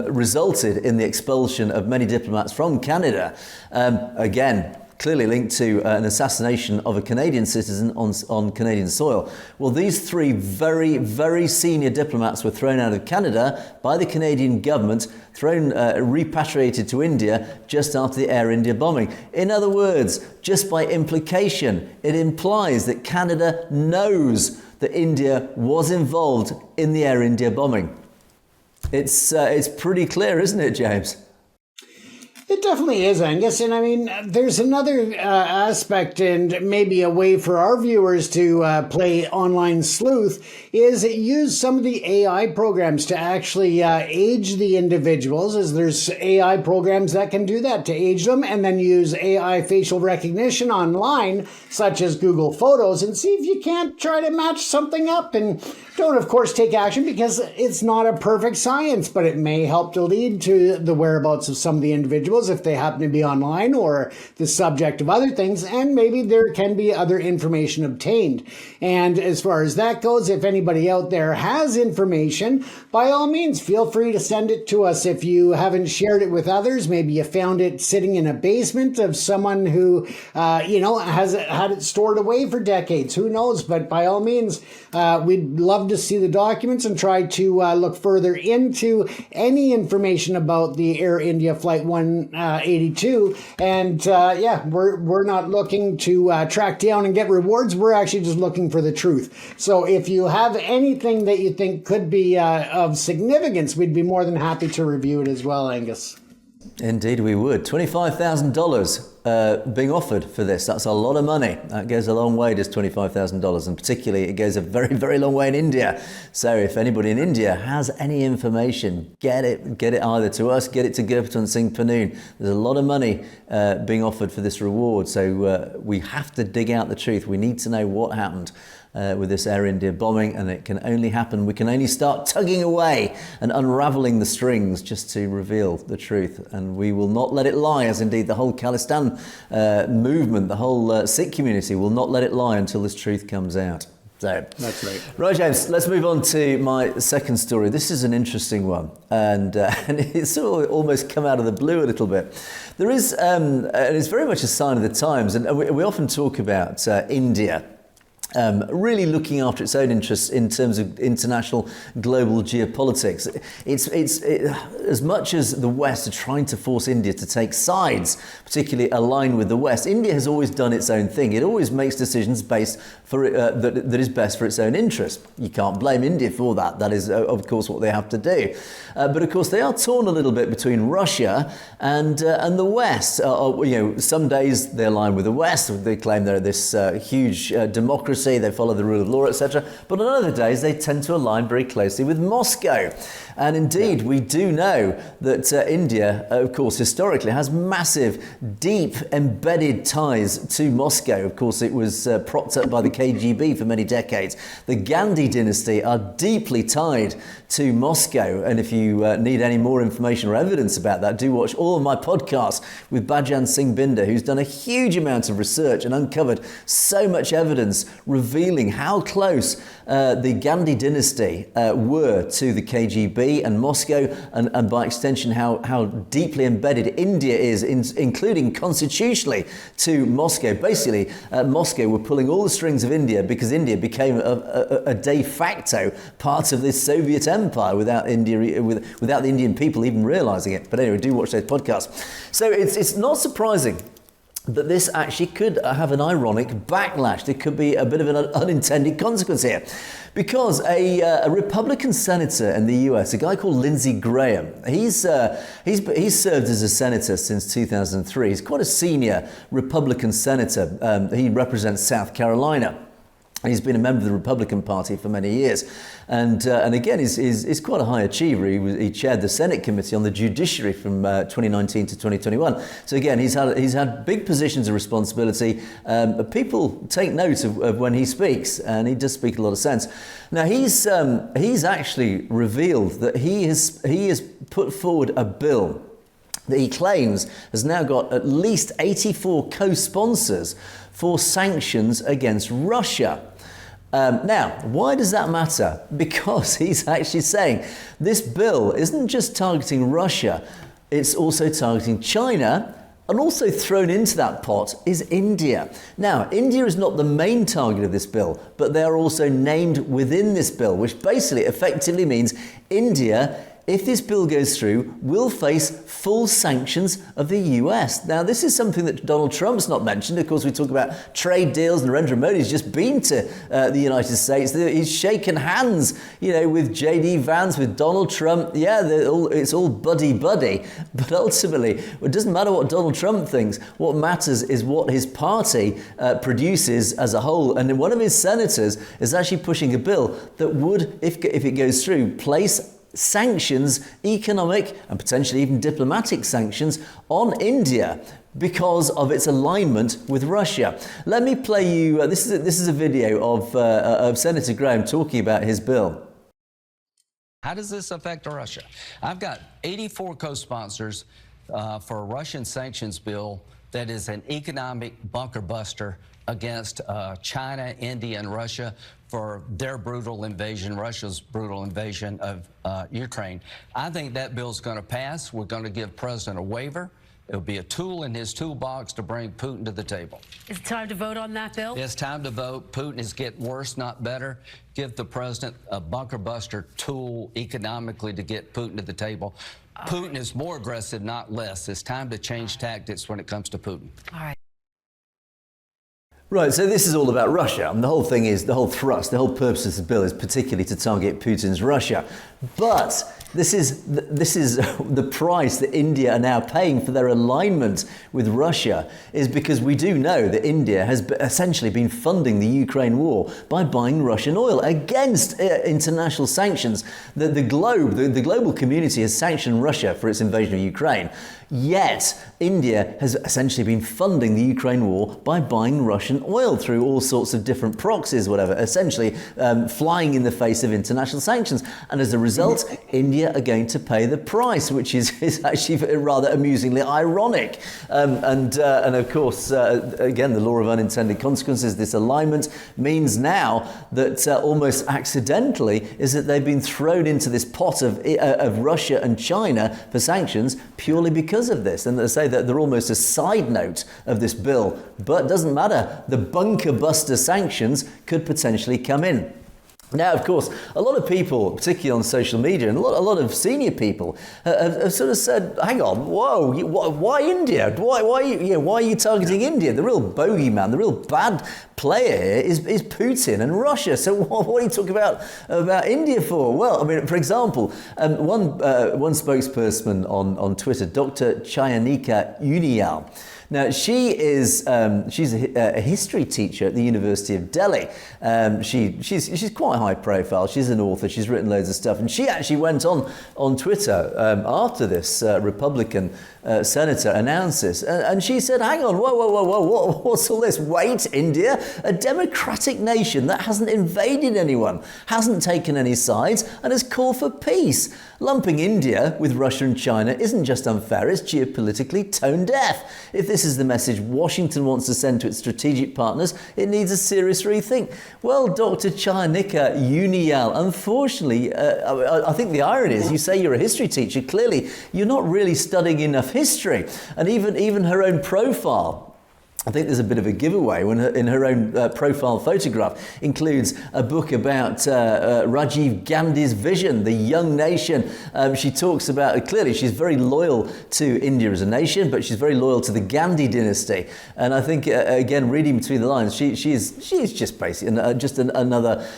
resulted in the expulsion of many diplomats from Canada. Again, clearly linked to an assassination of a Canadian citizen on Canadian soil. Well, these three very, very senior diplomats were thrown out of Canada by the Canadian government, repatriated to India just after the Air India bombing. In other words, just by implication, it implies that Canada knows that India was involved in the Air India bombing. It's pretty clear, isn't it, James? It definitely is, Angus. And I mean, there's another aspect and maybe a way for our viewers to play online sleuth is use some of the AI programs to actually age the individuals, as there's AI programs that can do that to age them, and then use AI facial recognition online, such as Google Photos, and see if you can't try to match something up. And don't, of course, take action because it's not a perfect science, but it may help to lead to the whereabouts of some of the individuals if they happen to be online or the subject of other things, and maybe there can be other information obtained. And as far as that goes, if anybody out there has information, by all means, feel free to send it to us. If you haven't shared it with others, maybe you found it sitting in a basement of someone who, has had it stored away for decades. Who knows? But by all means, we'd love to see the documents and try to look further into any information about the Air India Flight 182. And we're not looking to track down and get rewards. We're actually just looking for the truth. So if you have anything that you think could be of significance, we'd be more than happy to review it as well, Angus. Indeed we would. $25,000 being offered for this. That's a lot of money. That goes a long way, just $25,000. And particularly, it goes a very, very long way in India. So if anybody in India has any information, get it either to us, get it to Gurpatan Singh Panoon. There's a lot of money being offered for this reward. So we have to dig out the truth. We need to know what happened with this Air India bombing, and it can only happen. We can only start tugging away and unraveling the strings just to reveal the truth. And we will not let it lie, as indeed the whole Khalistan movement, the whole Sikh community will not let it lie until this truth comes out. So, that's right. Right, James, let's move on to my second story. This is an interesting one, and it's sort of almost come out of the blue a little bit. There is, and it's very much a sign of the times, and we often talk about India really looking after its own interests in terms of international global geopolitics. It's as much as the West are trying to force India to take sides, particularly align with the West, India has always done its own thing. It always makes decisions based for that is best for its own interest. You can't blame India for that. That is, of course, what they have to do. But of course, they are torn a little bit between Russia and the West. Some days they align with the West. They claim they're this huge democracy. They follow the rule of law, etc. But on other days, they tend to align very closely with Moscow. And indeed, we do know that India, of course, historically has massive, deep, embedded ties to Moscow. Of course, it was propped up by the KGB for many decades. The Gandhi dynasty are deeply tied to Moscow. And if you need any more information or evidence about that, do watch all of my podcasts with Bhajan Singh Binder, who's done a huge amount of research and uncovered so much evidence revealing how close the Gandhi dynasty were to the KGB and Moscow, and by extension how deeply embedded India is, including constitutionally, to Moscow. Basically, Moscow were pulling all the strings of India because India became a de facto part of this Soviet empire without India, without the Indian people even realizing it. But anyway, do watch those podcasts. So it's not surprising that this actually could have an ironic backlash. There could be a bit of an unintended consequence here. Because a Republican senator in the US, a guy called Lindsey Graham, he's served as a senator since 2003. He's quite a senior Republican senator. He represents South Carolina. He's been a member of the Republican Party for many years. And again, he's quite a high achiever. He chaired the Senate Committee on the Judiciary from 2019 to 2021. So again, he's had big positions of responsibility. People take note of when he speaks, and he does speak a lot of sense. Now, he's actually revealed that he has put forward a bill that he claims has now got at least 84 co-sponsors for sanctions against Russia. Now, why does that matter? Because he's actually saying this bill isn't just targeting Russia, it's also targeting China And also thrown into that pot is India. Now, India is not the main target of this bill, but they are also named within this bill, which basically effectively means India, if this bill goes through, will face full sanctions of the US. Now, this is something that Donald Trump's not mentioned. Of course, we talk about trade deals, and Narendra Modi's just been to the United States. He's shaken hands, with J.D. Vance, with Donald Trump. Yeah, it's all buddy-buddy. But ultimately, it doesn't matter what Donald Trump thinks. What matters is what his party produces as a whole. And one of his senators is actually pushing a bill that would, if it goes through, place sanctions, economic and potentially even diplomatic sanctions on India because of its alignment with Russia. Let me play you, this is a video of Senator Graham talking about his bill. How does this affect Russia? I've got 84 co-sponsors for a Russian sanctions bill that is an economic bunker buster against China, India, and Russia for their brutal invasion, Russia's brutal invasion of Ukraine. I think that bill's going to pass. We're going to give President a waiver. It'll be a tool in his toolbox to bring Putin to the table. Is it time to vote on that bill? It's time to vote. Putin is getting worse, not better. Give the president a bunker buster tool economically to get Putin to the table. Putin is more aggressive, not less. It's time to change tactics when it comes to Putin. All right. Right, so this is all about Russia, and the whole thing is, the whole thrust, the whole purpose of this bill is particularly to target Putin's Russia. But this is the price that India are now paying for their alignment with Russia, is because we do know that India has essentially been funding the Ukraine war by buying Russian oil against international sanctions. The global community has sanctioned Russia for its invasion of Ukraine. Yet, India has essentially been funding the Ukraine war by buying Russian oil through all sorts of different proxies, whatever, essentially flying in the face of international sanctions. And as a result, India are going to pay the price, which is actually rather amusingly ironic. And of course, again, the law of unintended consequences, this alignment means now that almost accidentally is that they've been thrown into this pot of Russia and China for sanctions purely because of this. And they say that they're almost a side note of this bill, but it doesn't matter. The bunker buster sanctions could potentially come in. Now, of course, a lot of people, particularly on social media, and a lot of senior people, have sort of said, "Hang on, whoa, why India? Why are you targeting India? The real bogeyman, the real bad player here is Putin and Russia. So what are you talking about India for?" Well, I mean, for example, one spokesperson on Twitter, Dr. Chayanika Unial. Now, she's a history teacher at the University of Delhi. She's quite high profile. She's an author. She's written loads of stuff. And she actually went on Twitter after this Republican senator announced this. And she said, hang on, whoa, what's all this? Wait, India, a democratic nation that hasn't invaded anyone, hasn't taken any sides, and has called for peace. Lumping India with Russia and China isn't just unfair, it's geopolitically tone deaf. If this is the message Washington wants to send to its strategic partners, it needs a serious rethink. Well, Dr. Chayanika Unial, unfortunately, I think the irony is you say you're a history teacher, clearly you're not really studying enough history. And even her own profile, I think there's a bit of a giveaway when in her own profile photograph includes a book about Rajiv Gandhi's vision, the young nation. She talks about, clearly she's very loyal to India as a nation, but she's very loyal to the Gandhi dynasty. And I think, again, reading between the lines, she is just basically another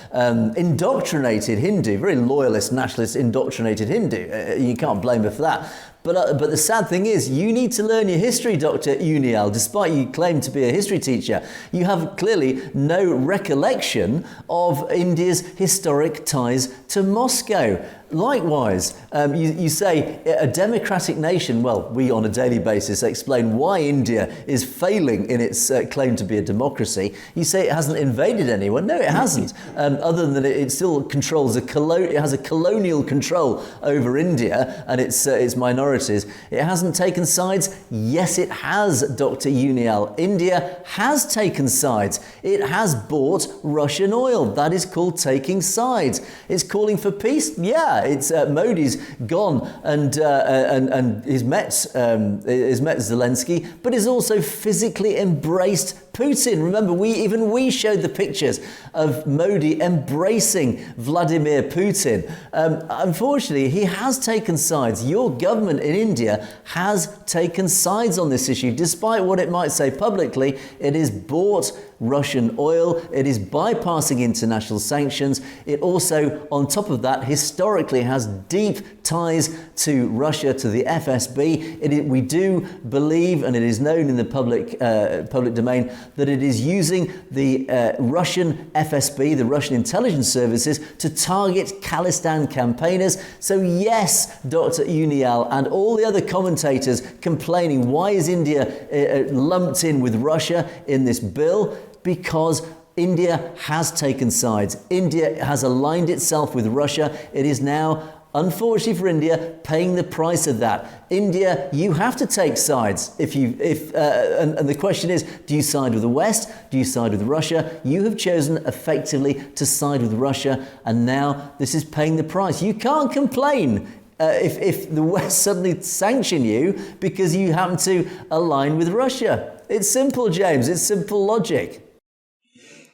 indoctrinated Hindu, very loyalist, nationalist, indoctrinated Hindu. You can't blame her for that. But the sad thing is, you need to learn your history, Dr. Unial. Despite you claim to be a history teacher, you have clearly no recollection of India's historic ties to Moscow. Likewise, you say a democratic nation. Well, we on a daily basis explain why India is failing in its claim to be a democracy. You say it hasn't invaded anyone. No, it hasn't. Other than it still controls it has a colonial control over India and its minorities. It hasn't taken sides. Yes, it has, Dr. Unial. India has taken sides. It has bought Russian oil. That is called taking sides. It's calling for peace. Yeah. It's Modi's gone and he's met Zelensky, but he's also physically embraced Putin. Remember, we showed the pictures of Modi embracing Vladimir Putin. Unfortunately, he has taken sides. Your government in India has taken sides on this issue. Despite what it might say publicly, it is bought Russian oil. It is bypassing international sanctions. It also, on top of that, historically has deep ties to Russia, to the FSB. We do believe, and it is known in the public domain, that it is using the Russian FSB, the Russian intelligence services, to target Khalistan campaigners. So yes, Dr. Unial and all the other commentators complaining, why is India lumped in with Russia in this bill? Because India has taken sides. India has aligned itself with Russia. It is now, unfortunately for India, paying the price of that. India, you have to take sides. And the question is, do you side with the West? Do you side with Russia? You have chosen effectively to side with Russia, and now this is paying the price. You can't complain if the West suddenly sanction you because you happen to align with Russia. It's simple, James. It's simple logic.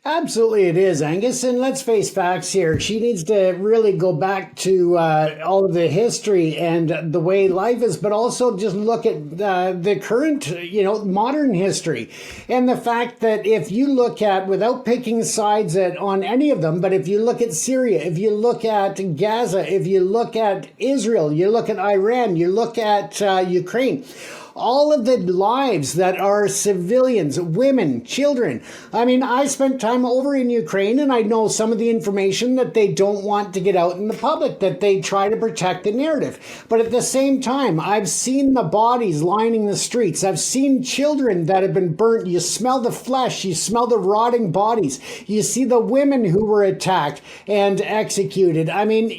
Absolutely it is, Angus. And let's face facts here. She needs to really go back to all of the history and the way life is, but also just look at the current, modern history. And the fact that if you look at, without picking sides on any of them, but if you look at Syria, if you look at Gaza, if you look at Israel, you look at Iran, you look at Ukraine, all of the lives that are civilians, women, children. I mean, I spent time over in Ukraine, and I know some of the information that they don't want to get out in the public, that they try to protect the narrative. But at the same time, I've seen the bodies lining the streets. I've seen children that have been burnt. You smell the flesh. You smell the rotting bodies. You see the women who were attacked and executed. I mean,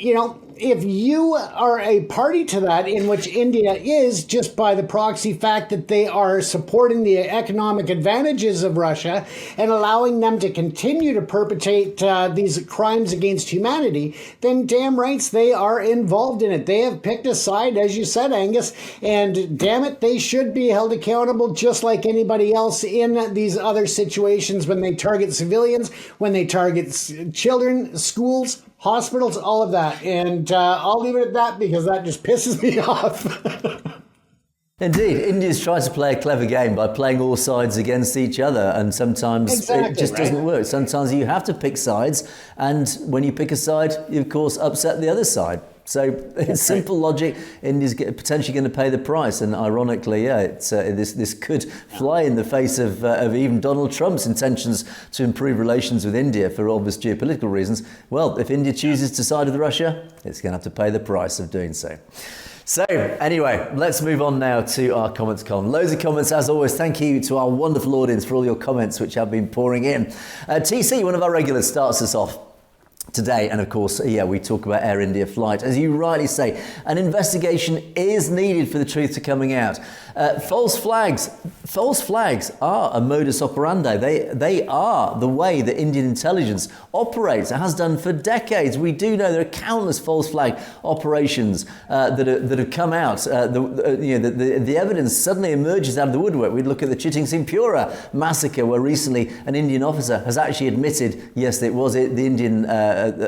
if you are a party to that, in which India is, just by the proxy fact that they are supporting the economic advantages of Russia and allowing them to continue to perpetrate these crimes against humanity, then damn rights they are involved in it. They have picked a side, as you said, Angus, and damn it, they should be held accountable just like anybody else in these other situations when they target civilians, when they target children, schools, hospitals, all of that. And I'll leave it at that because that just pisses me off. Indeed, India's tried to play a clever game by playing all sides against each other, and sometimes it just doesn't work. Sometimes you have to pick sides, and when you pick a side, you of course upset the other side. So it's simple logic. India's potentially going to pay the price, and ironically, this could fly in the face of even Donald Trump's intentions to improve relations with India for obvious geopolitical reasons. Well, if India chooses to side with Russia, it's going to have to pay the price of doing so. So anyway, let's move on now to our comments column. Loads of comments as always. Thank you to our wonderful audience for all your comments which have been pouring in. TC, one of our regulars, starts us off today, and of course, we talk about Air India flight. As you rightly say, an investigation is needed for the truth to coming out. False flags are a modus operandi. They are the way that Indian intelligence operates. It has done for decades. We do know there are countless false flag operations that have come out. The evidence suddenly emerges out of the woodwork. We look at the Chiting Singh Pura massacre, where recently an Indian officer has actually admitted, yes, it was the Indian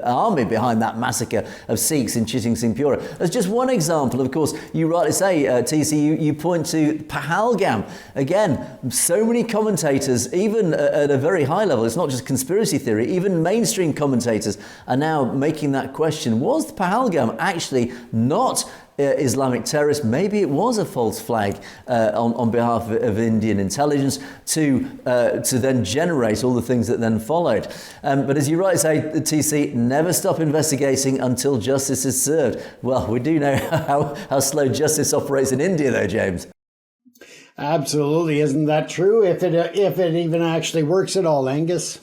army behind that massacre of Sikhs in Chiting Singh Pura. As just one example, of course, you rightly say, TC, you point to Pahalgam. Again, so many commentators, even at a very high level, it's not just conspiracy theory, even mainstream commentators are now making that question. Was Pahalgam actually not Islamic terrorist? Maybe it was a false flag on behalf of Indian intelligence to then generate all the things that then followed. But as you rightly say, TC, never stop investigating until justice is served. Well, we do know how slow justice operates in India, though, James. Absolutely. Isn't that true? If it even actually works at all, Angus.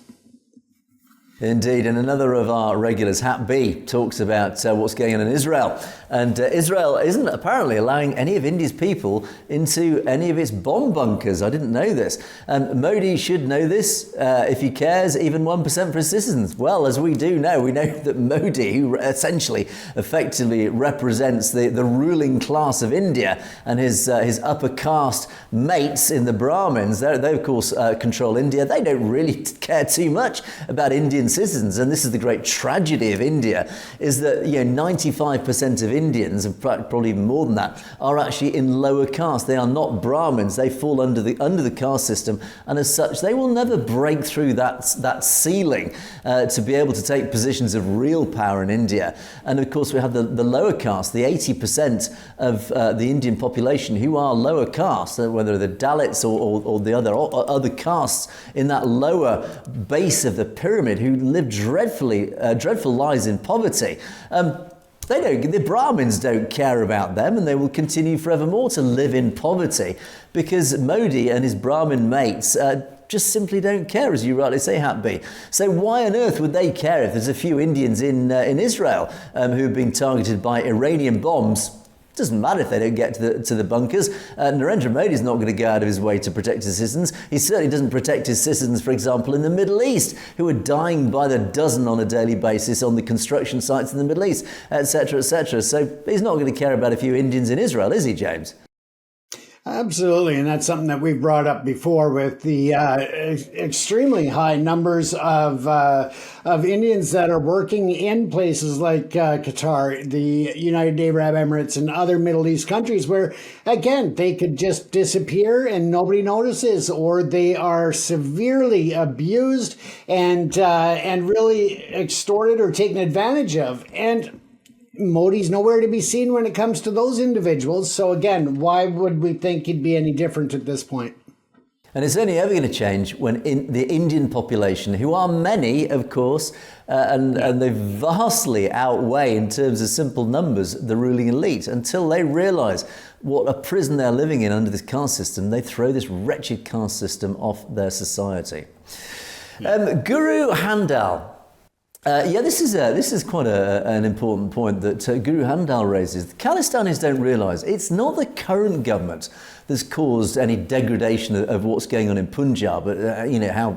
Indeed, and another of our regulars, Hat B, talks about what's going on in Israel. And Israel isn't apparently allowing any of India's people into any of its bomb bunkers. I didn't know this. Modi should know this if he cares, even 1% for his citizens. Well, as we do know, we know that Modi, who essentially, effectively represents the ruling class of India and his upper caste mates in the Brahmins, they of course control India. They don't really care too much about Indian citizens, and this is the great tragedy of India, is that 95% of Indians, and probably even more than that, are actually in lower caste. They are not Brahmins. They fall under the caste system, and as such, they will never break through that ceiling to be able to take positions of real power in India. And of course, we have the lower caste, the 80% of the Indian population who are lower caste, whether they're Dalits or the other castes in that lower base of the pyramid, who live dreadful lives in poverty. The Brahmins don't care about them, and they will continue forevermore to live in poverty because Modi and his Brahmin mates just simply don't care, as you rightly say, Happy. So why on earth would they care if there's a few Indians in Israel who have been targeted by Iranian bombs? Doesn't matter if they don't get to the bunkers. Narendra Modi is not going to go out of his way to protect his citizens. He certainly doesn't protect his citizens, for example, in the Middle East, who are dying by the dozen on a daily basis on the construction sites in the Middle East, etc., etc. So he's not going to care about a few Indians in Israel, is he, James? Absolutely, and that's something that we've brought up before with the extremely high numbers of Indians that are working in places like Qatar, the United Arab Emirates, and other Middle East countries where, again, they could just disappear and nobody notices, or they are severely abused and really extorted or taken advantage of. And Modi's nowhere to be seen when it comes to those individuals. So again, why would we think he'd be any different at this point? And it's only ever going to change when the Indian population, who are many, of course, and they vastly outweigh in terms of simple numbers the ruling elite, until they realise what a prison they're living in under this caste system, they throw this wretched caste system off their society. Guru Handal. This is quite an important point that Guru Handal raises. The Khalistanis don't realise it's not the current government that's caused any degradation of what's going on in Punjab.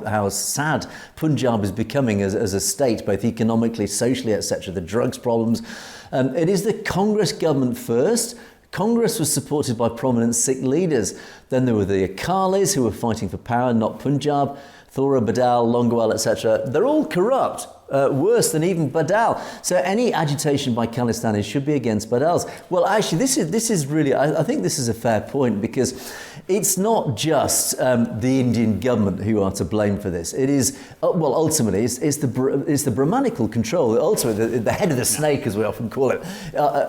How sad Punjab is becoming as a state, both economically, socially, etc. The drugs problems. It is the Congress government first. Congress was supported by prominent Sikh leaders. Then there were the Akalis who were fighting for power, not Punjab. Thora, Badal, Longowal, etc. They're all corrupt. Worse than even Badal. So any agitation by Khalistanis should be against Badal's. Well, actually, this is really, I think this is a fair point, because it's not just the Indian government who are to blame for this. It is, ultimately, it's the Brahmanical control. Ultimately, the head of the snake, as we often call it,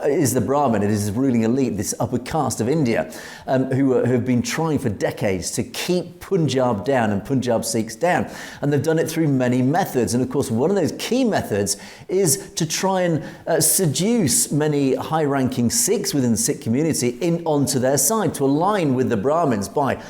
is the Brahmin. It is the ruling elite, this upper caste of India, who have been trying for decades to keep Punjab down and Punjab Sikhs down. And they've done it through many methods. And of course, one of those key methods is to try and seduce many high-ranking Sikhs within the Sikh community onto their side, to align with the Brahmins by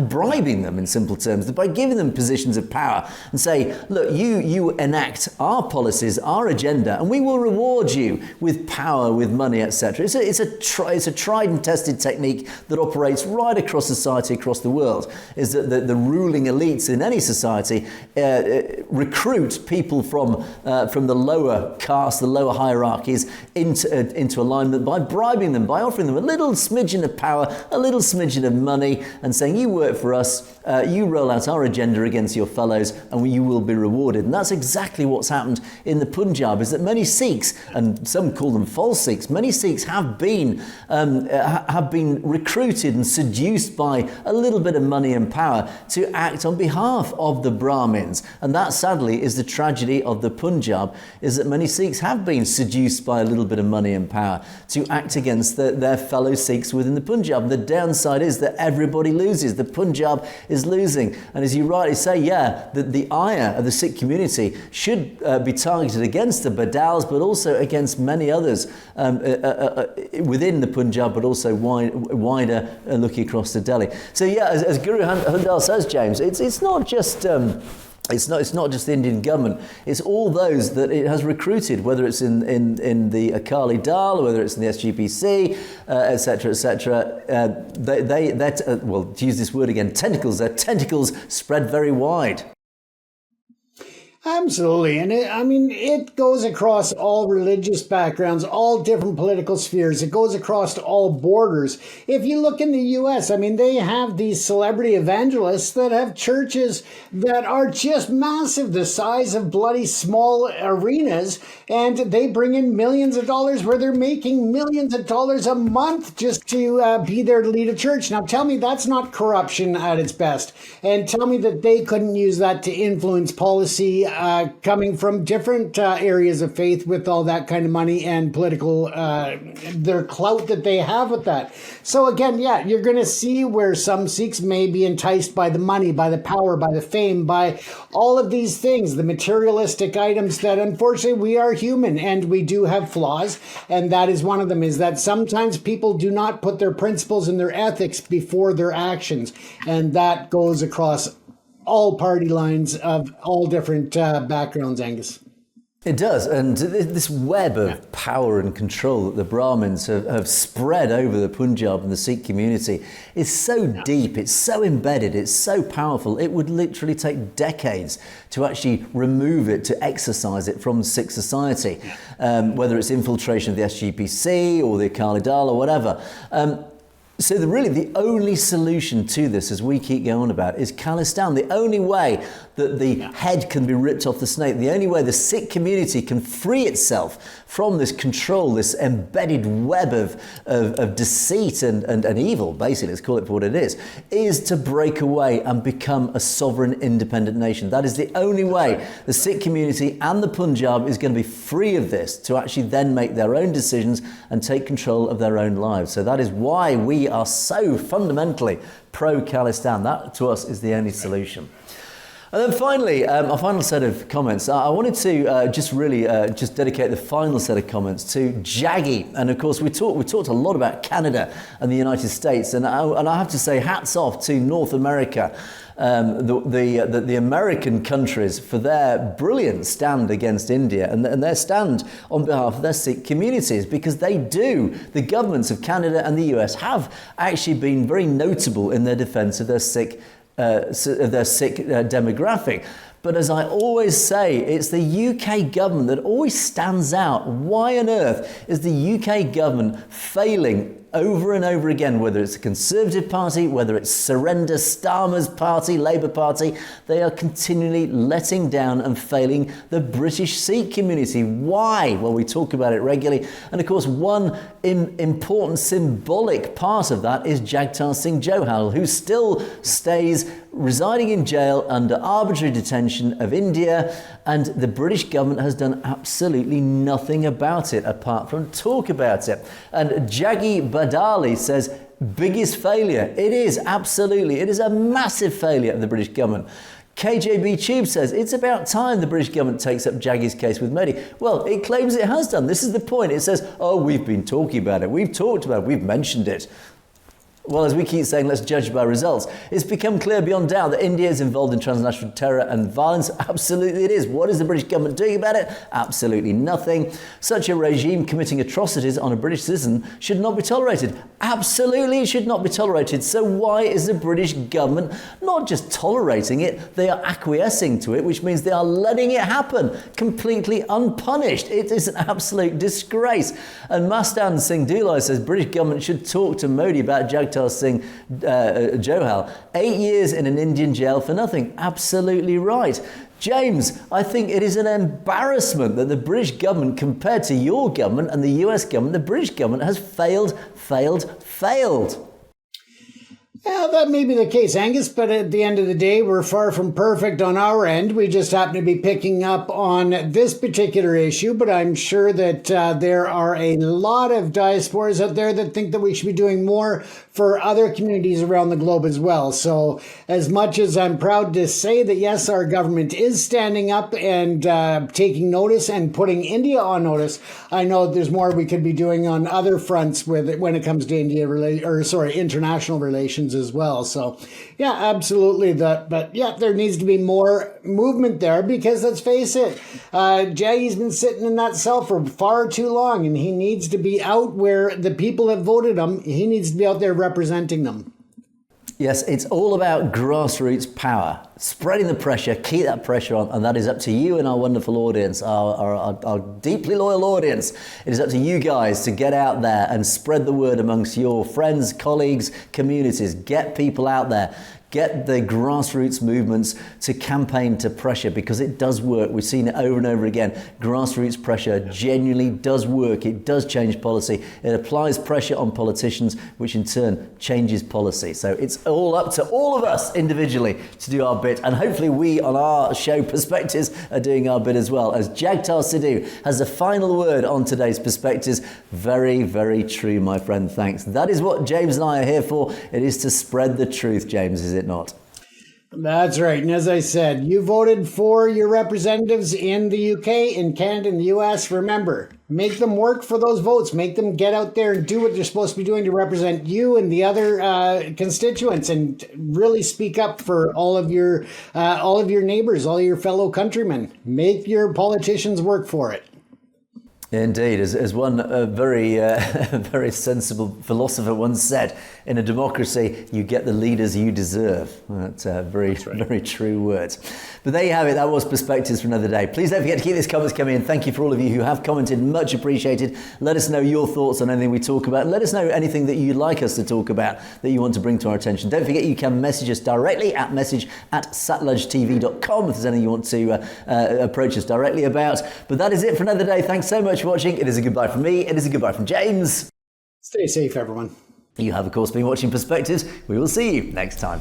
bribing them, in simple terms, by giving them positions of power and say, look, you enact our policies, our agenda, and we will reward you with power, with money, etc. It's a tried and tested technique that operates right across society, across the world, is that the ruling elites in any society recruit people from the lower caste, the lower hierarchies, into alignment by bribing them, by offering them a little smidgen of power, a little smidgen of money, and saying, you work for us, you roll out our agenda against your fellows, and you will be rewarded. And that's exactly what's happened in the Punjab, is that many Sikhs, and some call them false Sikhs, many Sikhs have been recruited and seduced by a little bit of money and power to act on behalf of the Brahmins. And that, sadly, is the tragedy of the Punjab, is that many Sikhs have been seduced by a little bit of money and power to act against their fellow Sikhs within the Punjab. The downside is that everybody loses. The Punjab is losing. And as you rightly say, the ire of the Sikh community should be targeted against the Badals, but also against many others within the Punjab, but also wider looking across to Delhi. So as Guru Handal says, James, it's not just It's not just the Indian government. It's all those that it has recruited, whether it's in the Akali Dal, whether it's in the SGPC, etc., etc. Well, to use this word again, tentacles. Their tentacles spread very wide. Absolutely. And it goes across all religious backgrounds, all different political spheres. It goes across all borders. If you look in the US, they have these celebrity evangelists that have churches that are just massive, the size of bloody small arenas, and they bring in millions of dollars where they're making millions of dollars a month just to be there to lead a church. Now tell me that's not corruption at its best. And tell me that they couldn't use that to influence policy coming from different areas of faith with all that kind of money and political, their clout that they have with that. So again, yeah, you're going to see where some Sikhs may be enticed by the money, by the power, by the fame, by all of these things, the materialistic items that unfortunately we are human and we do have flaws. And that is one of them, is that sometimes people do not put their principles and their ethics before their actions. And that goes across all party lines of all different backgrounds, Angus. It does, and this web of power and control that the Brahmins have spread over the Punjab and the Sikh community is so deep, it's so embedded, it's so powerful, it would literally take decades to actually remove it, to exorcise it from Sikh society, whether it's infiltration of the SGPC or the Akali Dal or whatever. So really the only solution to this, as we keep going about, is khalistan. The only way that the head can be ripped off the snake, the only way the Sikh community can free itself from this control, this embedded web of deceit and evil, basically, let's call it for what it is to break away and become a sovereign, independent nation. That is the only way the Sikh community and the Punjab is going to be free of this, to actually then make their own decisions and take control of their own lives. So that is why we are so fundamentally pro-Khalistan. That, to us, is the only solution. And then finally, our final set of comments. I wanted to just dedicate the final set of comments to Jaggi. And of course, we talked a lot about Canada and the United States. And I have to say, hats off to North America, the American countries, for their brilliant stand against India and their stand on behalf of their Sikh communities, because the governments of Canada and the US have actually been very notable in their defense of their Sikh demographic. But as I always say, it's the UK government that always stands out. Why on earth is the UK government failing over and over again, whether it's the Conservative Party, whether it's Surrender Starmer's party, Labour Party? They are continually letting down and failing the British Sikh community. Why? Well, we talk about it regularly. And of course, one important symbolic part of that is Jagtar Singh Johal, who still stays residing in jail under arbitrary detention of India, and the British government has done absolutely nothing about it apart from talk about it. And Jaggi Badali says, biggest failure. It is, absolutely. It is a massive failure of the British government. KJB Tube says, it's about time the British government takes up Jaggi's case with Modi. Well, it claims it has done. This is the point. It says, oh, we've been talking about it. We've talked about it. We've mentioned it. Well, as we keep saying, let's judge by results. It's become clear beyond doubt that India is involved in transnational terror and violence. Absolutely it is. What is the British government doing about it? Absolutely nothing. Such a regime committing atrocities on a British citizen should not be tolerated. Absolutely it should not be tolerated. So why is the British government not just tolerating it, they are acquiescing to it, which means they are letting it happen completely unpunished. It is an absolute disgrace. And Mastan Singh Dulai says British government should talk to Modi about Jagtar Singh Johal. 8 years in an Indian jail for nothing. Absolutely right. James, I think it is an embarrassment that the British government, compared to your government and the US government, the British government has failed. Well, that may be the case, Angus, but at the end of the day, we're far from perfect on our end. We just happen to be picking up on this particular issue, but I'm sure that there are a lot of diasporas out there that think that we should be doing more for other communities around the globe as well. So as much as I'm proud to say that, yes, our government is standing up and taking notice and putting India on notice, I know there's more we could be doing on other fronts when it comes to international relations. sanctions as well. So, yeah, absolutely. But yeah, there needs to be more movement there because let's face it, Jaggy's been sitting in that cell for far too long, and he needs to be out where the people have voted him. He needs to be out there representing them. Yes, it's all about grassroots power, spreading the pressure, keep that pressure on, and that is up to you and our wonderful audience, our deeply loyal audience. It is up to you guys to get out there and spread the word amongst your friends, colleagues, communities. Get people out there. Get the grassroots movements to campaign to pressure, because it does work. We've seen it over and over again. Grassroots pressure genuinely does work. It does change policy. It applies pressure on politicians, which in turn changes policy. So it's all up to all of us individually to do our bit. And hopefully we on our show Perspectives are doing our bit as well. As Jagtar Sidhu has the final word on today's Perspectives. Very, very true, my friend. Thanks. That is what James and I are here for. It is to spread the truth, James, is it not? That's right. And as I said, you voted for your representatives in the UK, in Canada, and the US. Remember, make them work for those votes. Make them get out there and do what they're supposed to be doing to represent you and the other constituents, and really speak up for all of your neighbors, all your fellow countrymen. Make your politicians work for it. Indeed, as one very very sensible philosopher once said, in a democracy, you get the leaders you deserve. That's very true words. But there you have it. That was Perspectives for another day. Please don't forget to keep these comments coming in. Thank you for all of you who have commented. Much appreciated. Let us know your thoughts on anything we talk about. Let us know anything that you'd like us to talk about that you want to bring to our attention. Don't forget you can message us directly at message@satludgetv.com if there's anything you want to approach us directly about. But that is it for another day. Thanks so much for watching. It is a goodbye from me. It is a goodbye from James. Stay safe, everyone. You have, of course, been watching Perspectives. We will see you next time.